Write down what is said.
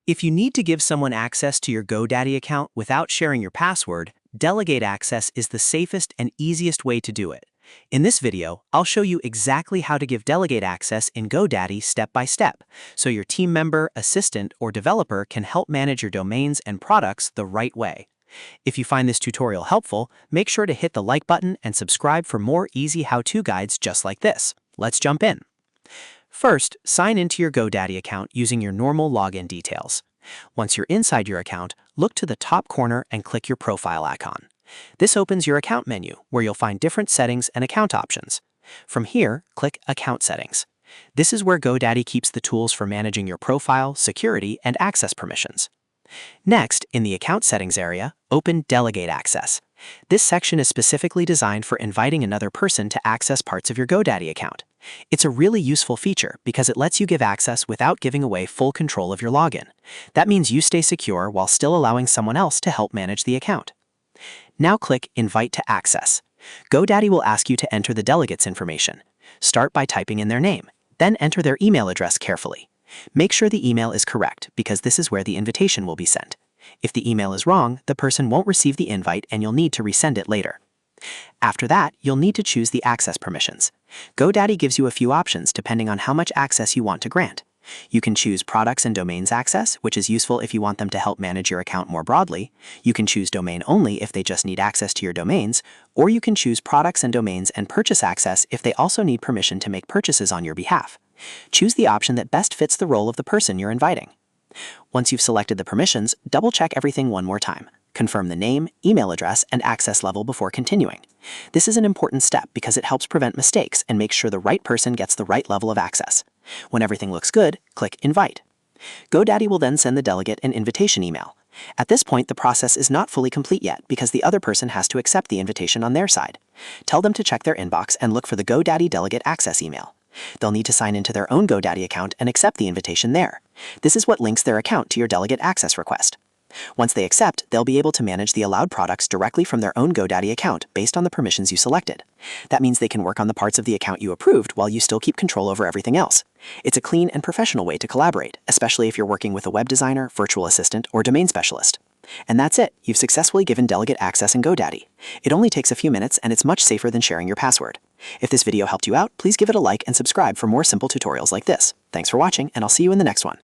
If you need to give someone access to your GoDaddy account without sharing your password, Delegate access is the safest and easiest way to do it. In this video, I'll show you exactly how to give Delegate access in GoDaddy step by step, so your team member, assistant, or developer can help manage your domains and products the right way. If you find this tutorial helpful, make sure to hit the like button and subscribe for more easy how-to guides just like this. Let's jump in. First, sign into your GoDaddy account using your normal login details. Once you're inside your account, look to the top corner and click your profile icon. This opens your account menu, where you'll find different settings and account options. From here, click Account Settings. This is where GoDaddy keeps the tools for managing your profile, security, and access permissions. Next, in the Account Settings area, open Delegate Access. This section is specifically designed for inviting another person to access parts of your GoDaddy account. It's a really useful feature because it lets you give access without giving away full control of your login. That means you stay secure while still allowing someone else to help manage the account. Now click Invite to Access. GoDaddy will ask you to enter the delegate's information. Start by typing in their name, then enter their email address carefully. Make sure the email is correct because this is where the invitation will be sent. If the email is wrong, the person won't receive the invite and you'll need to resend it later. After that, you'll need to choose the access permissions. GoDaddy gives you a few options depending on how much access you want to grant. You can choose products and domains access, which is useful if you want them to help manage your account more broadly. You can choose domain only if they just need access to your domains, or you can choose products and domains and purchase access if they also need permission to make purchases on your behalf. Choose the option that best fits the role of the person you're inviting. Once you've selected the permissions, double-check everything one more time. Confirm the name, email address, and access level before continuing. This is an important step because it helps prevent mistakes and makes sure the right person gets the right level of access. When everything looks good, click Invite. GoDaddy will then send the delegate an invitation email. At this point, the process is not fully complete yet because the other person has to accept the invitation on their side. Tell them to check their inbox and look for the GoDaddy delegate access email. They'll need to sign into their own GoDaddy account and accept the invitation there. This is what links their account to your delegate access request. Once they accept, they'll be able to manage the allowed products directly from their own GoDaddy account based on the permissions you selected. That means they can work on the parts of the account you approved while you still keep control over everything else. It's a clean and professional way to collaborate, especially if you're working with a web designer, virtual assistant, or domain specialist. And that's it. You've successfully given delegate access in GoDaddy. It only takes a few minutes and it's much safer than sharing your password. If this video helped you out, please give it a like and subscribe for more simple tutorials like this. Thanks for watching, and I'll see you in the next one.